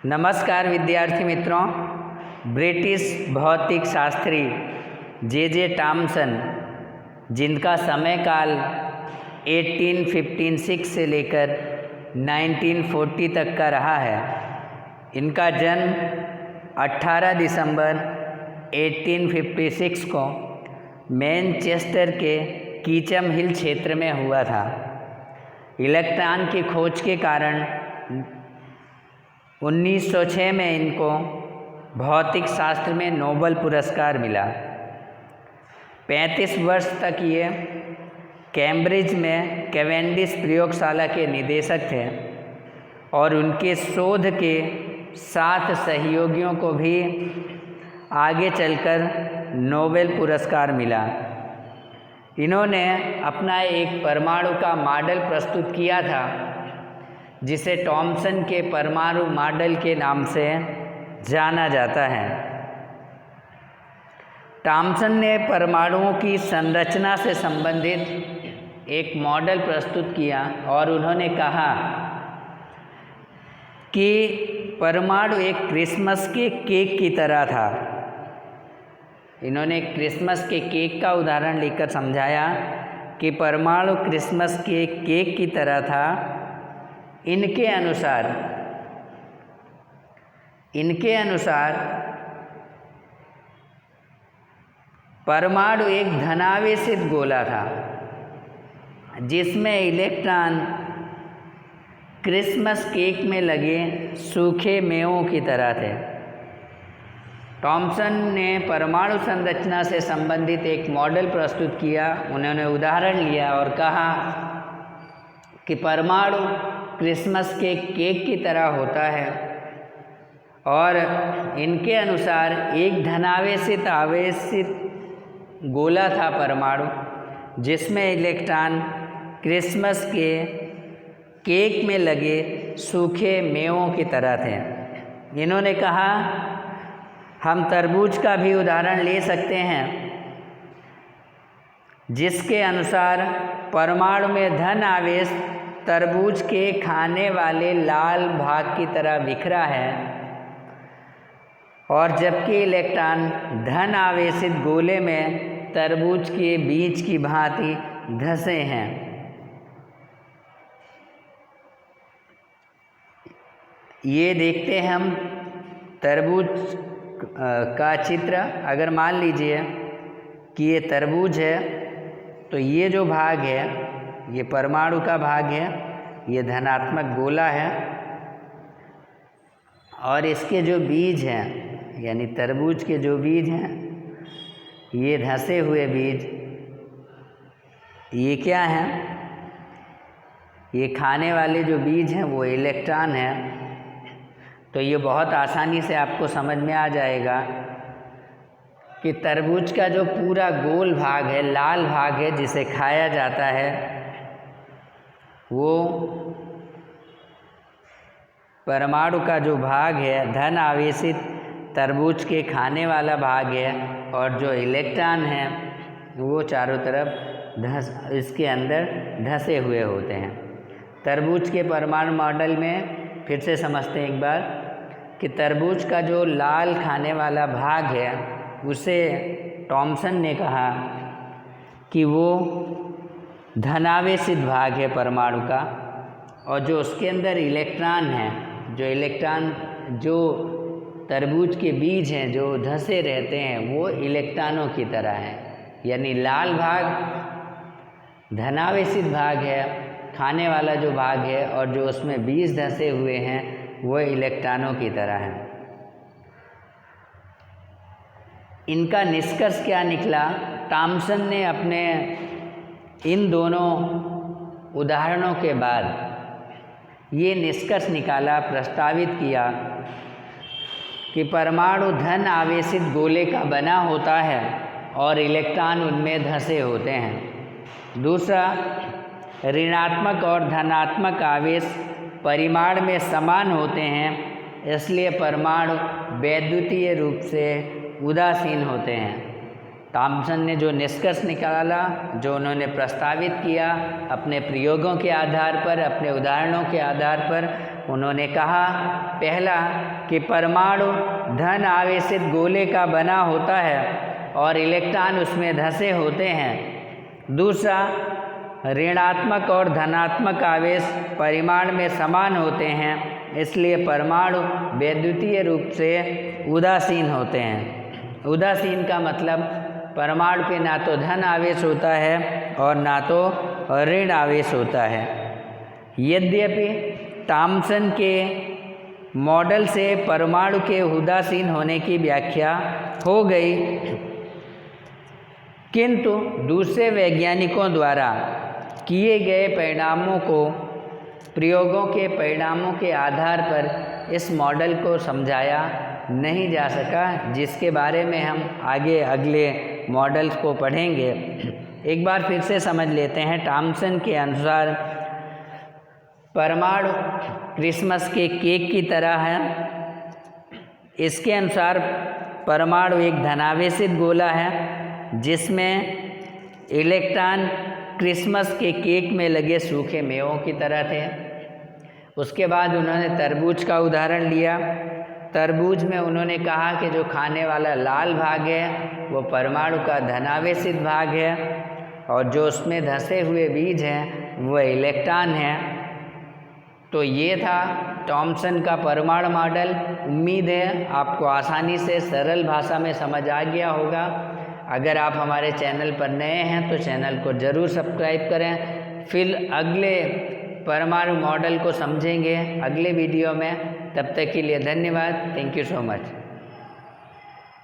नमस्कार विद्यार्थी मित्रों। ब्रिटिश भौतिक शास्त्री जे टॉमसन, जिनका समय काल 1856 से लेकर 1940 तक का रहा है, इनका जन्म 18 दिसंबर 1856 को मैनचेस्टर के कीचम हिल क्षेत्र में हुआ था। इलेक्ट्रॉन की खोज के कारण 1906 में इनको भौतिक शास्त्र में नोबेल पुरस्कार मिला। 35 वर्ष तक ये कैम्ब्रिज में कैवेंडिश प्रयोगशाला के निदेशक थे और उनके शोध के 7 सहयोगियों को भी आगे चलकर नोबेल पुरस्कार मिला। इन्होंने अपना एक परमाणु का मॉडल प्रस्तुत किया था, जिसे टॉमसन के परमाणु मॉडल के नाम से जाना जाता है। टॉमसन ने परमाणुओं की संरचना से संबंधित एक मॉडल प्रस्तुत किया और उन्होंने कहा कि परमाणु एक क्रिसमस के केक की तरह था। इन्होंने क्रिसमस के केक का उदाहरण लेकर समझाया कि परमाणु क्रिसमस के केक की तरह था। इनके अनुसार परमाणु एक धनावेशित गोला था, जिसमें इलेक्ट्रॉन क्रिसमस केक में लगे सूखे मेवों की तरह थे। टॉमसन ने परमाणु संरचना से संबंधित एक मॉडल प्रस्तुत किया। उन्होंने उदाहरण लिया और कहा कि परमाणु क्रिसमस के केक की तरह होता है और इनके अनुसार एक धनावेशित आवेशित गोला था परमाणु, जिसमें इलेक्ट्रॉन क्रिसमस के केक में लगे सूखे मेवों की तरह थे। इन्होंने कहा हम तरबूज का भी उदाहरण ले सकते हैं, जिसके अनुसार परमाणु में धन आवेश तरबूज के खाने वाले लाल भाग की तरह बिखरा है और जबकि इलेक्ट्रॉन धन आवेशित गोले में तरबूज के बीज की भांति धंसे हैं। ये देखते हैं हम तरबूज का चित्र। अगर मान लीजिए कि ये तरबूज है, तो ये जो भाग है ये परमाणु का भाग है, ये धनात्मक गोला है और इसके जो बीज हैं यानी तरबूज के जो बीज हैं ये धंसे हुए बीज, ये क्या हैं? ये खाने वाले जो बीज हैं वो इलेक्ट्रॉन हैं। तो ये बहुत आसानी से आपको समझ में आ जाएगा कि तरबूज का जो पूरा गोल भाग है, लाल भाग है, जिसे खाया जाता है, वो परमाणु का जो भाग है धन आवेशित तरबूज के खाने वाला भाग है और जो इलेक्ट्रॉन है वो चारों तरफ इसके अंदर धंसे हुए होते हैं। तरबूज के परमाणु मॉडल में फिर से समझते हैं एक बार कि तरबूज का जो लाल खाने वाला भाग है उसे टॉमसन ने कहा कि वो धनावेशित भाग है परमाणु का, और जो उसके अंदर इलेक्ट्रॉन है, जो तरबूज के बीज हैं जो धंसे रहते हैं, वो इलेक्ट्रॉनों की तरह हैं। यानी लाल भाग धनावेशित भाग है, खाने वाला जो भाग है, और जो उसमें बीज धंसे हुए हैं वो इलेक्ट्रॉनों की तरह हैं। इनका निष्कर्ष क्या निकला? टॉमसन ने अपने इन दोनों उदाहरणों के बाद ये निष्कर्ष निकाला, प्रस्तावित किया कि परमाणु धन आवेशित गोले का बना होता है और इलेक्ट्रॉन उनमें धंसे होते हैं। दूसरा, ऋणात्मक और धनात्मक आवेश परिमाण में समान होते हैं, इसलिए परमाणु वैद्युतीय रूप से उदासीन होते हैं। टॉमसन ने जो निष्कर्ष निकाला, जो उन्होंने प्रस्तावित किया अपने प्रयोगों के आधार पर, अपने उदाहरणों के आधार पर, उन्होंने कहा, पहला कि परमाणु धन आवेशित गोले का बना होता है और इलेक्ट्रॉन उसमें धंसे होते हैं। दूसरा, ऋणात्मक और धनात्मक आवेश परिमाण में समान होते हैं, इसलिए परमाणु वैद्युतीय रूप से उदासीन होते हैं। उदासीन का मतलब परमाणु पे ना तो धन आवेश होता है और ना तो ऋण आवेश होता है। यद्यपि थॉम्सन के मॉडल से परमाणु के उदासीन होने की व्याख्या हो गई, किंतु दूसरे वैज्ञानिकों द्वारा किए गए प्रयोगों के परिणामों के आधार पर इस मॉडल को समझाया नहीं जा सका, जिसके बारे में हम आगे अगले मॉडल्स को पढ़ेंगे। एक बार फिर से समझ लेते हैं। थॉम्सन के अनुसार परमाणु क्रिसमस के केक की तरह है। इसके अनुसार परमाणु एक धनावेशित गोला है जिसमें इलेक्ट्रॉन क्रिसमस के केक में लगे सूखे मेवों की तरह थे। उसके बाद उन्होंने तरबूज का उदाहरण लिया। तरबूज में उन्होंने कहा कि जो खाने वाला लाल भाग है वो परमाणु का धनावेशित भाग है और जो उसमें धंसे हुए बीज हैं वो इलेक्ट्रॉन हैं। तो ये था थॉम्सन का परमाणु मॉडल। उम्मीद है आपको आसानी से सरल भाषा में समझ आ गया होगा। अगर आप हमारे चैनल पर नए हैं तो चैनल को ज़रूर सब्सक्राइब करें। फिर अगले परमाणु मॉडल को समझेंगे अगले वीडियो में। तब तक के लिए धन्यवाद। Thank you so much.